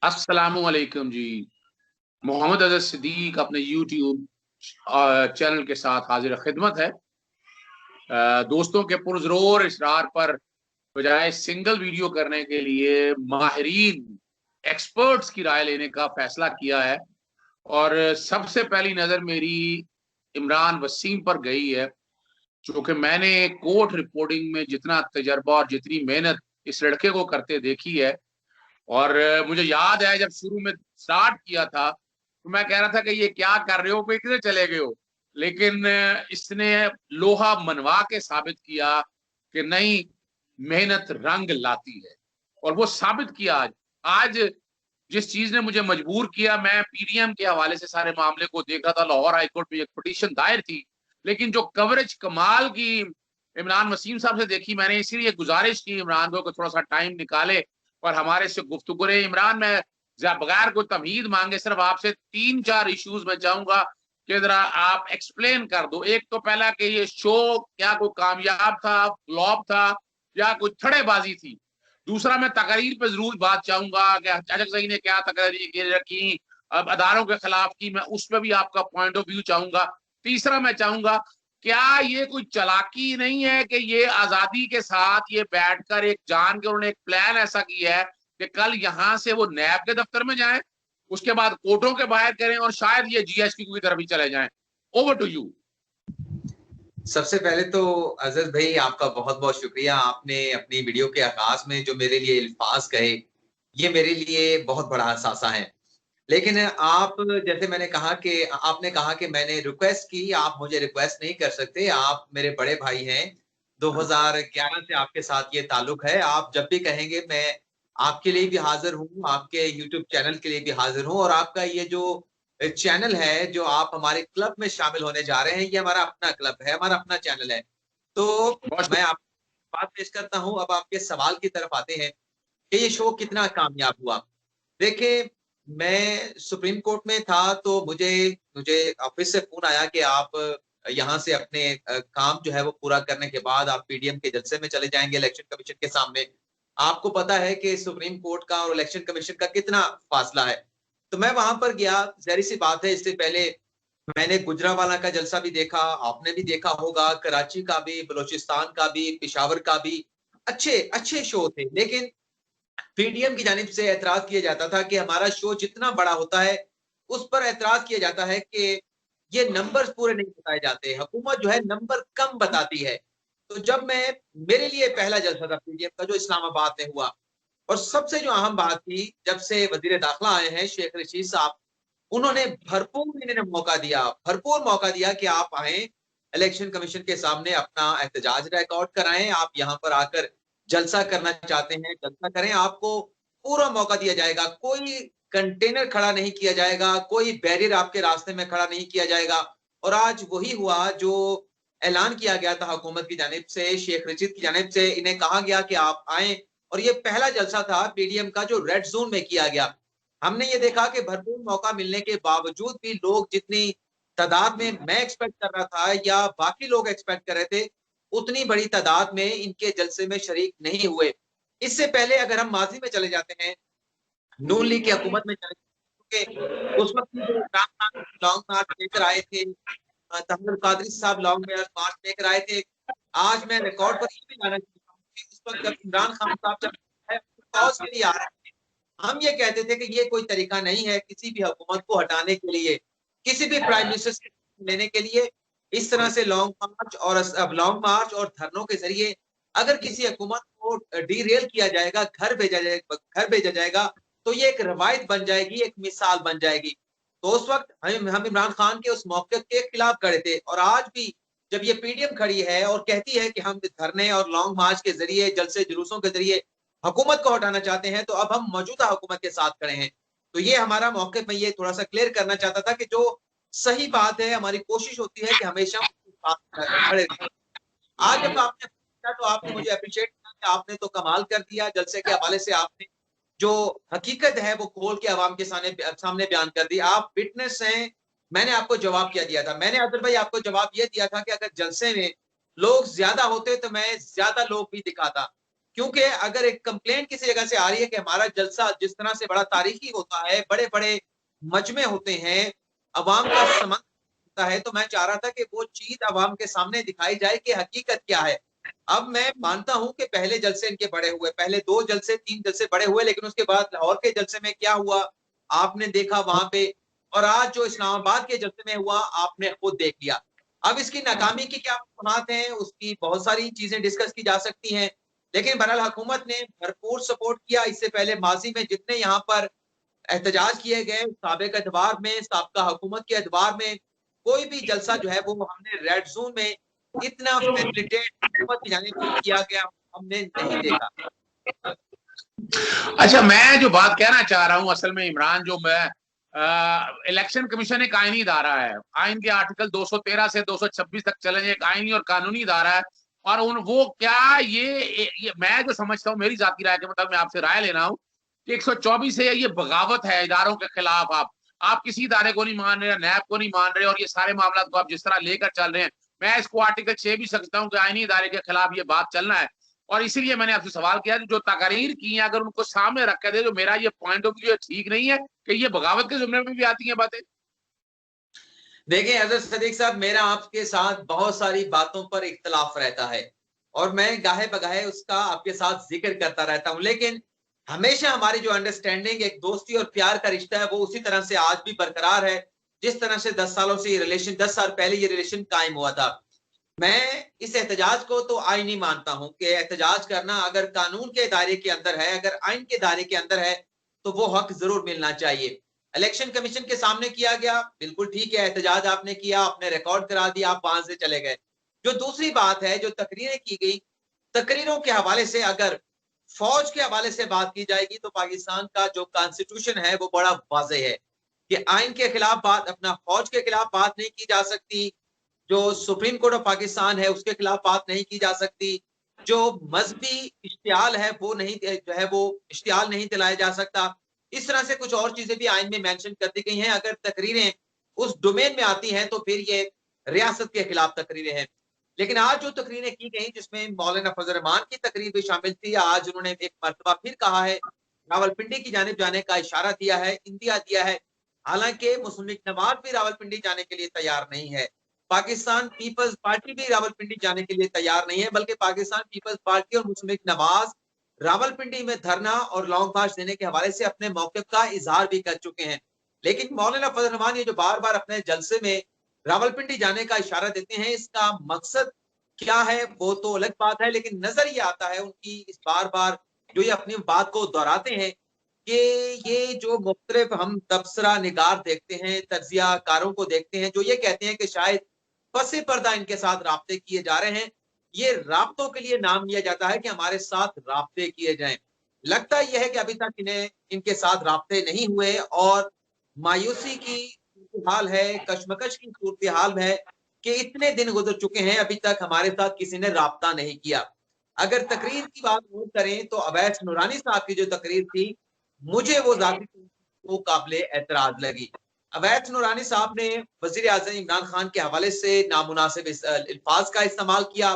अस्सलामुअलैकुम जी। मोहम्मद अज़हर सिद्दीक अपने YouTube channel के साथ हाजिर खिदमत है। दोस्तों के पुरजोर इसरार पर बजाय सिंगल वीडियो करने के लिए माहिरीन एक्सपर्ट्स की राय लेने का फैसला किया है। और सबसे पहली नज़र मेरी इमरान वसीम पर गई है, क्योंकि मैंने कोर्ट रिपोर्टिंग में जितना तजर्बा और जितनी मेहनत इस लड़के को करते देखी है। और मुझे याद है जब शुरू में स्टार्ट किया था तो मैं कह रहा था कि ये क्या कर रहे हो, पे किधर चले गए हो। लेकिन इसने लोहा मनवा के साबित किया कि नहीं, मेहनत रंग लाती है। और वो साबित किया आज। आज जिस चीज ने मुझे मजबूर किया, मैं पीडीएम के हवाले से सारे मामले को देख रहा था। लाहौर हाईकोर्ट में एक पिटीशन दायर थी, लेकिन जो कवरेज कमाल की इमरान वसीम साहब से देखी मैंने, इसीलिए गुजारिश की इमरान को कि थोड़ा सा टाइम निकाले और हमारे से गुफ्तगू करे। इमरान, मैं बगैर कोई तमहीद मांगे सिर्फ आपसे 3-4 इश्यूज में चाहूंगा कि जरा आप एक्सप्लेन कर दो। एक तो पहला कि ये शो क्या कोई कामयाब था, फ्लॉप था, या कोई थड़ेबाजी थी। दूसरा, मैं तकरीर पे जरूर बात चाहूंगा कि अचानक सही ने क्या तकरीर रखी, अब अदारों के खिलाफ की, मैं उस पर भी आपका पॉइंट ऑफ व्यू चाहूंगा। तीसरा, मैं चाहूंगा क्या ये कोई चालाकी नहीं है कि ये आजादी के साथ ये बैठकर एक जान के उन्होंने एक प्लान ऐसा किया है कि कल यहां से वो नैब के दफ्तर में जाएं, उसके बाद कोर्टों के बाहर करें और शायद ये जीएसटी की तरफ ही चले जाएं। Over to you. सबसे पहले तो अजहर भाई आपका बहुत बहुत शुक्रिया। आपने अपनी वीडियो के आगाज में जो मेरे लिए अल्फाज कहे, ये मेरे लिए बहुत बड़ा अहसासा है। लेकिन आप, जैसे मैंने कहा कि आपने कहा कि मैंने रिक्वेस्ट की, आप मुझे रिक्वेस्ट नहीं कर सकते। आप मेरे बड़े भाई हैं, 2011 से आपके साथ ये ताल्लुक है। आप जब भी कहेंगे मैं आपके लिए भी हाजिर हूँ, आपके यूट्यूब चैनल के लिए भी हाजिर हूँ। और आपका ये जो चैनल है, जो आप हमारे क्लब में शामिल होने जा रहे हैं, ये हमारा अपना क्लब है, हमारा अपना चैनल है। तो बहुत मैं आपको बात पेश करता हूँ। अब आपके सवाल की तरफ आते हैं कि ये शो कितना कामयाब हुआ। देखिए, मैं सुप्रीम कोर्ट में था तो मुझे मुझे ऑफिस से फोन आया कि आप यहाँ से अपने काम जो है वो पूरा करने के बाद आप पीडीएम के जलसे में चले जाएंगे इलेक्शन कमीशन के सामने। आपको पता है कि सुप्रीम कोर्ट का और इलेक्शन कमीशन का कितना फासला है। तो मैं वहां पर गया। जाहिर सी बात है, इससे पहले मैंने गुजरांवाला का जलसा भी देखा, आपने भी देखा होगा, कराची का भी, बलूचिस्तान का भी, पेशावर का भी। अच्छे अच्छे शो थे। लेकिन पीडीएम की जानिब से एतराज किया जाता था कि हमारा शो जितना बड़ा होता है, उस पर एतराज किया जाता है कि ये नंबर्स पूरे नहीं बताए जाते, हुकूमत जो है नंबर कम बताती है। तो जब मैं, मेरे लिए पहला जलसा था पीडीएम का जो इस्लामाबाद में हुआ, और सबसे जो अहम बात थी, जब से वजीर दाखिला आए हैं शेख रशीद साहब, उन्होंने भरपूर इन्हें मौका दिया, भरपूर मौका दिया कि आप आए इलेक्शन कमीशन के सामने अपना एहतजाज रिकॉर्ड कराएं, आप यहाँ पर आकर जलसा करना चाहते हैं जलसा करें, आपको पूरा मौका दिया जाएगा। कोई कंटेनर खड़ा नहीं किया जाएगा, कोई बैरियर आपके रास्ते में खड़ा नहीं किया जाएगा। और आज वही हुआ जो ऐलान किया गया था हुकूमत की जानिब से, शेख रशीद की जानिब से इन्हें कहा गया कि आप आए। और ये पहला जलसा था पीडीएम का जो रेड जोन में किया गया। हमने ये देखा कि भरपूर मौका मिलने के बावजूद भी लोग जितनी तादाद में मैं एक्सपेक्ट कर रहा था या बाकी लोग एक्सपेक्ट कर रहे थे, उतनी बड़ी तादाद में इनके जलसे में शरीक नहीं हुए। इससे पहले अगर हम माजी में चले जाते हैं, नून लीग की हुकूमत में चले जाते हैं, उस वक्त भी जो इमरान खान लॉन्ग मार्च लेकर आए थे, तहमुल कादरी साहब लॉन्ग मार्च लेकर आए थे। आज मैं रिकॉर्ड पर ये भी लाना चाहता हूँ कि उस वक्त जब इमरान खान साहब जब पॉज के लिए आ रहे थे, हम ये कहते थे कि ये कोई तरीका नहीं है किसी भी हुकूमत को हटाने के लिए, किसी भी प्राइम मिनिस्टर से लेने के लिए। इस तरह से लॉन्ग मार्च, और अब लॉन्ग मार्च और धरनों के जरिए अगर किसी हुकूमत को डीरेल किया जाएगा, घर भेजा जाएगा, तो ये एक रवायत बन जाएगी, एक मिसाल बन जाएगी। तो उस वक्त हम इमरान खान के उस मौके के खिलाफ खड़े थे। और आज भी जब ये पीडीएम खड़ी है और कहती है कि हम धरने और लॉन्ग मार्च के जरिए, जलसे जुलूसों के जरिए हुकूमत को हटाना चाहते हैं, तो अब हम मौजूदा हुकूमत के साथ खड़े हैं। तो ये हमारा मौके, मैं ये थोड़ा सा क्लियर करना चाहता था कि जो सही बात है, हमारी कोशिश होती है कि हमेशा उसके साथ खड़े रहें। आज जब आपने पूछा तो आपने मुझे अप्रिशिएट किया कि आपने तो कमाल कर दिया, जलसे के हवाले से आपने जो हकीकत है वो खोल के आवाम के सामने बयान कर दी। आप विटनेस हैं। मैंने आपको जवाब क्या दिया था? मैंने अब्दुल भाई आपको जवाब ये दिया था कि अगर जलसे में लोग ज्यादा होते तो मैं ज्यादा लोग भी दिखाता, क्योंकि अगर एक कंप्लेंट किसी जगह से आ रही है कि हमारा जलसा जिस तरह से बड़ा तारीखी होता है, बड़े बड़े मजमे होते हैं, अवाम का समर्थन होता है, तो मैं चाह रहा था कि वो चीज अवाम के सामने दिखाई जाए कि हकीकत क्या है। अब मैं मानता हूं कि पहले जलसे इनके बड़े हुए, पहले 2 जलसे 3 जलसे बड़े हुए, लेकिन उसके बाद लाहौर के जलसे में क्या हुआ आपने देखा वहां पे, और आज जो इस्लामाबाद के जलसे में हुआ आपने खुद देख लिया। अब इसकी नाकामी की क्या वजूहात हैं, उसकी बहुत सारी चीजें डिस्कस की जा सकती हैं, लेकिन बहरहाल हुकूमत ने भरपूर सपोर्ट किया। इससे पहले माजी में जितने यहाँ पर एहतजाज किए गए, साबिक एतबार में, साबका हुकूमत के एतबार में, कोई भी जलसा जो है वो हमने रेड जोन में इतना फैसिलिटेट हुकूमत की जानिब से किया गया हमने नहीं देखा। अच्छा, मैं जो बात कहना चाह रहा हूं असल में इमरान, जो मैं इलेक्शन कमीशन एक आईनी इदारा है, आइन के आर्टिकल 213 से 226 तक चले, एक आईनी और कानूनी इदारा है। और उन वो क्या ये मैं जो समझता हूँ, मेरी जाती राय के मतलब मैं आपसे राय ले रहा हूँ कि 124 से ये बगावत है इदारों के खिलाफ। आप किसी इदारे को नहीं मान रहे, नैब को नहीं मान रहे, और ये सारे मामला को आप जिस तरह लेकर चल रहे हैं, मैं इसको आर्टिकल 6 भी सकता हूँ कि आईनी इदारे के खिलाफ ये बात चलना है। और इसीलिए मैंने आपसे सवाल किया जो तकरीर की है, अगर उनको सामने रख कर दे, जो मेरा ये पॉइंट ऑफ व्यू ठीक नहीं है कि ये बगावत के जुमरे में भी आती हैं बातें। देखिए हजरत सदीक साहब, मेरा आपके साथ बहुत सारी बातों पर इख्तलाफ रहता है और मैं गाहे बगाहे उसका आपके साथ जिक्र करता रहता हूं, लेकिन हमेशा हमारी जो अंडरस्टैंडिंग, एक दोस्ती और प्यार का रिश्ता है, वो उसी तरह से आज भी बरकरार है जिस तरह से 10 सालों से ये रिलेशन, 10 साल पहले ये रिलेशन कायम हुआ था। मैं इस एहतजाज को तो आईनी मानता हूं कि एहतजाज करना अगर कानून के दायरे के अंदर है, अगर आइन के दायरे के अंदर है, तो वो हक जरूर मिलना चाहिए। इलेक्शन कमीशन के सामने किया गया, बिल्कुल ठीक है, एहतजाज आपने किया, आपने रिकॉर्ड करा दिया, आप वहां से चले गए। जो दूसरी बात है, जो तकरीरें की गई, तकरीरों के हवाले से अगर फौज के हवाले से बात की जाएगी तो पाकिस्तान का जो कॉन्स्टिट्यूशन है वो बड़ा वाज़ेह है कि आइन के खिलाफ बात, अपना फौज के खिलाफ बात नहीं की जा सकती, जो सुप्रीम कोर्ट ऑफ पाकिस्तान है उसके खिलाफ बात नहीं की जा सकती, जो मजहबी इश्तियाल है वो नहीं, जो है वो इश्तियाल नहीं दिलाया जा सकता। इस तरह से कुछ और चीजें भी आइन में मेंशन कर दी गई हैं। अगर तकरीरें उस डोमेन में आती हैं तो फिर ये रियासत के खिलाफ तकरीरें हैं। लेकिन आज जो तकरीरें की गई, जिसमें मौलाना फजल रहमान की तकरीर भी शामिल थी, आज उन्होंने एक मरतबा फिर कहा है, रावलपिंडी की जानिब जाने का इशारा दिया है, इंदिया दिया है। हालांकि मुस्लिम लीग नवाज भी रावलपिंडी जाने के लिए तैयार नहीं है, पाकिस्तान पीपल्स पार्टी भी रावलपिंडी जाने के लिए तैयार नहीं है, बल्कि पाकिस्तान पीपल्स पार्टी और मुस्लिम लीग नवाज रावलपिंडी में धरना और लॉन्ग मार्च देने के हवाले से अपने मौके का इजहार भी कर चुके हैं। लेकिन मौलाना फजल रहमान ये जो बार बार अपने जलसे में रावलपिंडी जाने का इशारा देते हैं, इसका मकसद क्या है वो तो अलग बात है, लेकिन नजर ये आता है उनकी इस बार बार जो ये अपनी बात को दोहराते हैं कि ये जो मुख्तलिफ हम तबसरा निगार देखते हैं, तजिया कारों को देखते हैं, जो ये कहते हैं कि शायद पसे पर्दा इनके साथ राब्ते किए जा रहे हैं, ये राब्तों के लिए नाम लिया जाता है कि हमारे साथ राब्ते किए जाएं। लगता यह है कि अभी तक इन्हें इनके साथ राब्ते नहीं हुए और मायूसी की हाल है, कशमकश की सूरत हाल है कि इतने दिन गुजर चुके हैं, अभी तक हमारे साथ किसी ने राब्ता नहीं किया। अगर तकरीर की बात नोट करें तो अवैस नूरानी साहब की जो तकरीर थी, मुझे वो जाती वो काबिल एतराज लगी। अवैस नूरानी साहब ने वजीर आजम इमरान खान के हवाले से नामुनासिब अल्फाज का इस्तेमाल किया।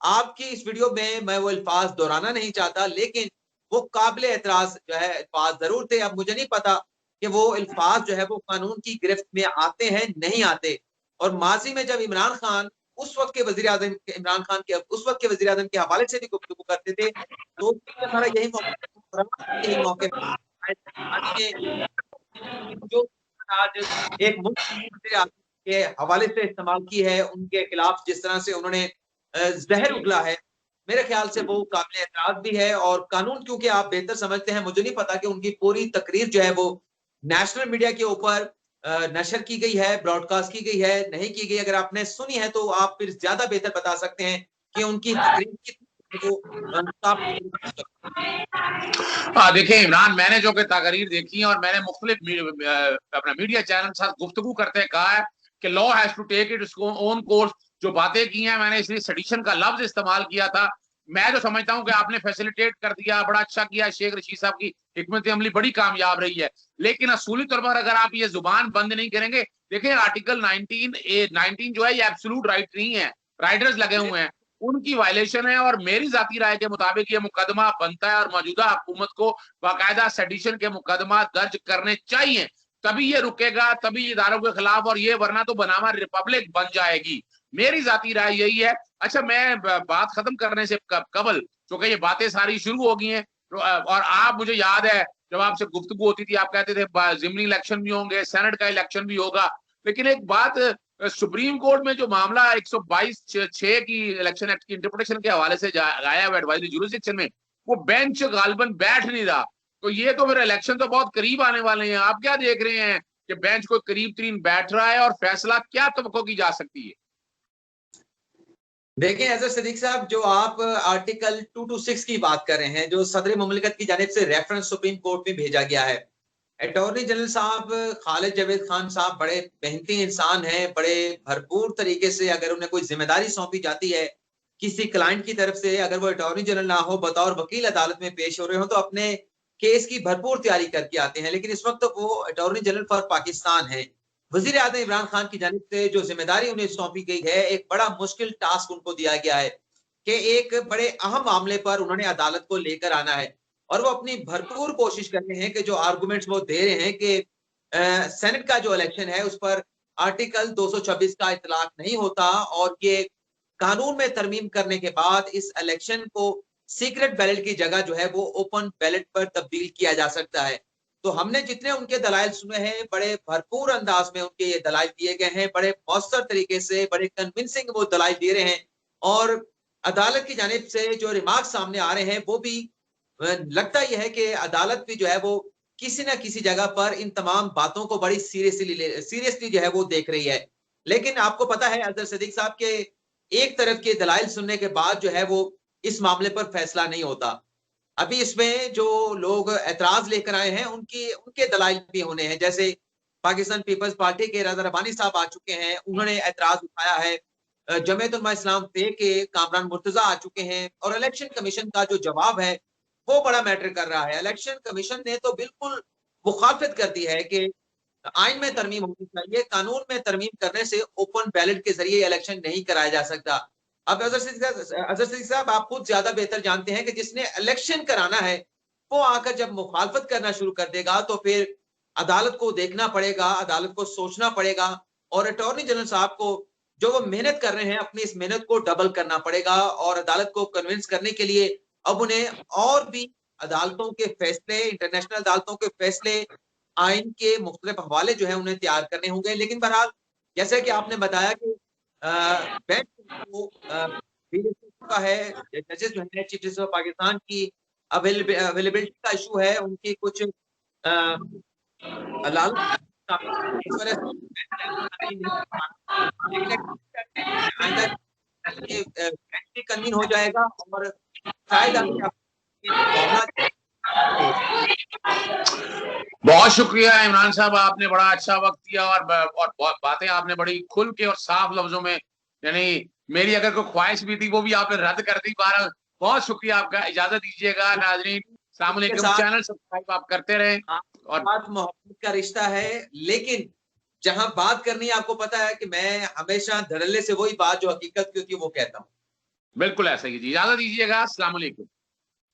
आपकी इस वीडियो में मैं वो अल्फाज दोहराना नहीं चाहता, लेकिन वो काबिल एतराज जो है अल्फाज जरूर थे। अब मुझे नहीं पता कि वो अल्फाज जो है वो कानून की गिरफ्त में आते हैं नहीं आते। और माजी में जब इमरान खान उस वक्त के वजीर आजम, इमरान खान के उस वक्त के वजीर आजम के हवाले से भी गुफ्तगू करते थे, तो हमारा यही मौके जो आज एक मुख्य के हवाले से इस्तेमाल की है, उनके खिलाफ जिस तरह से उन्होंने जहर उगला है, मेरे ख्याल से वो काबिल एतराज भी है। और कानून क्योंकि आप बेहतर समझते हैं, मुझे नहीं पता कि उनकी पूरी तकरीर जो है वो नेशनल मीडिया के ऊपर नशर की गई है, ब्रॉडकास्ट की गई है, नहीं की गई। अगर आपने सुनी है तो आप फिर ज्यादा बेहतर बता सकते हैं कि उनकी तकरीर देखिए इमरान, मैंने जो कि तकरीर देखी है और मैंने मुख्तलिफ अपना मीडिया चैनल के साथ गुफ्तगू करते हैं कहा है कि law has to take it own course. जो बातें की हैं, मैंने इसलिए सेडिशन का लफ्ज इस्तेमाल किया था। मैं जो समझता हूं कि आपने फैसिलिटेट कर दिया, बड़ा अच्छा किया, शेख रशीद साहब की हिकमत अमली बड़ी कामयाब रही है। लेकिन असूली तौर पर अगर आप ये जुबान बंद नहीं करेंगे, देखिए आर्टिकल 19 जो है ये एब्सोल्यूट राइट नहीं है, राइडर्स लगे हुए हैं। उनकी वायलेशन है। और मेरी जाती राय के मुताबिक ये मुकदमा बनता है और मौजूदा हुकूमत को बाकायदा सेडिशन के मुकदमा दर्ज करने चाहिए, तभी ये रुकेगा, तभी इदारों के खिलाफ, और ये वरना तो बनामा रिपब्लिक बन जाएगी। मेरी जाती राय यही है। अच्छा, मैं बात खत्म करने से कबल, क्योंकि ये बातें सारी शुरू हो गई हैं, और आप, मुझे याद है जब आपसे गुफ्तगू होती थी, आप कहते थे जिमनी इलेक्शन भी होंगे, सेनेट का इलेक्शन भी होगा। लेकिन एक बात, सुप्रीम कोर्ट में जो मामला 122(6) की इलेक्शन एक्ट की इंटरप्रिटेशन के हवाले से आया है एडवाइजरी जुरिसडिक्शन में, वो बेंच गालबन बैठ नहीं रहा। तो ये तो फिर इलेक्शन तो बहुत करीब आने वाले हैं। आप क्या देख रहे हैं कि बेंच को करीब तरीन बैठ रहा है, और फैसला क्या तवक्को की जा सकती है? देखिए अजहर सदीक साहब, जो आप आर्टिकल 226 की बात कर रहे हैं, जो सदर मुमलिकत की जानिब से रेफरेंस सुप्रीम कोर्ट में भेजा गया है, अटॉर्नी जनरल साहब खालिद जावेद खान साहब बड़े मेहनती इंसान हैं, बड़े भरपूर तरीके से अगर उन्हें कोई जिम्मेदारी सौंपी जाती है किसी क्लाइंट की तरफ से, अगर वो अटॉर्नी जनरल ना हो, बतौर वकील अदालत में पेश हो रहे हो, तो अपने केस की भरपूर तैयारी करके आते हैं। लेकिन इस वक्त तो वो अटॉर्नी जनरल फॉर पाकिस्तान है। वजीर आजम इमरान खान की जानिब से जो जिम्मेदारी उन्हें सौंपी गई है, एक बड़ा मुश्किल टास्क उनको दिया गया है कि एक बड़े अहम मामले पर उन्होंने अदालत को लेकर आना है, और वो अपनी भरपूर कोशिश कर रहे हैं कि जो आर्गुमेंट्स वो दे रहे हैं कि सेनेट का जो इलेक्शन है उस पर आर्टिकल 226 का इतलाक नहीं होता, और ये कानून में तरमीम करने के बाद इस इलेक्शन को सीक्रेट बैलेट की जगह जो है वो ओपन बैलेट पर तब्दील किया जा सकता है। तो हमने जितने उनके दलाइल सुने हैं, बड़े भरपूर अंदाज में उनके ये दलाइल दिए गए हैं, बड़े मौसर तरीके से, बड़े कन्विंसिंग वो दलाइल दे रहे हैं, और अदालत की जानिब से जो रिमार्क सामने आ रहे हैं वो भी लगता यह है कि अदालत भी जो है वो किसी ना किसी जगह पर इन तमाम बातों को बड़ी सीरियसली जो है वो देख रही है। लेकिन आपको पता है अजहर सदीक साहब के एक तरफ के दलाइल सुनने के बाद जो है वो इस मामले पर फैसला नहीं होता। अभी इसमें जो लोग एतराज लेकर आए हैं उनके दलाइल भी होने हैं। जैसे पाकिस्तान पीपल्स पार्टी के रजा रबानी साहब आ चुके हैं, उन्होंने एतराज उठाया है। जमीयत उलमा इस्लाम पे के कामरान मुर्तजा आ चुके हैं, और इलेक्शन कमीशन का जो जवाब है वो बड़ा मैटर कर रहा है। इलेक्शन कमीशन ने तो बिल्कुल मुखालफत कर दी है कि आइन में तरमीम होनी चाहिए, कानून में तरमीम करने से ओपन बैलेट के जरिए इलेक्शन नहीं कराया जा सकता। अब अजहर सिद्दीकी साहब, आप खुद ज्यादा बेहतर जानते हैं कि जिसने इलेक्शन कराना है वो आकर जब मुखालफत करना शुरू कर देगा तो फिर अदालत को देखना पड़ेगा, अदालत को सोचना पड़ेगा, और अटॉर्नी जनरल साहब को जो वो मेहनत कर रहे हैं अपनी इस मेहनत को डबल करना पड़ेगा, और अदालत को कन्विंस करने के लिए अब उन्हें और भी अदालतों के फैसले, इंटरनेशनल अदालतों के फैसले, आइन के मुख्तलिफ हवाले जो है उन्हें तैयार करने होंगे। लेकिन बहरहाल जैसे कि आपने बताया कि बेंच को का है, जजेस जो है चीफ जस्टिस ऑफ पाकिस्तान की अवेलेबिलिटी का इशू है, उनकी कुछ इस वजह से कन्वीन हो जाएगा, और शायद बहुत शुक्रिया इमरान साहब, आपने बड़ा अच्छा वक्त दिया, और बातें आपने बड़ी खुल के और साफ लफ्जों में, यानी मेरी अगर कोई ख्वाहिश भी थी वो भी आपने रद्द कर दी। बहरहाल बहुत शुक्रिया आपका। इजाजत दीजिएगा नाजरीन, अस्सलाम वालेकुम। चैनल सब्सक्राइब आप करते रहें। और मोहब्बत का रिश्ता है, लेकिन जहां बात करनी है, आपको पता है कि मैं हमेशा धड़ल्ले से वही बात जो हकीकत की होती है वो कहता हूँ। बिल्कुल ऐसा ही जी। इजाजत दीजिएगा। अस्सलाम वालेकुम।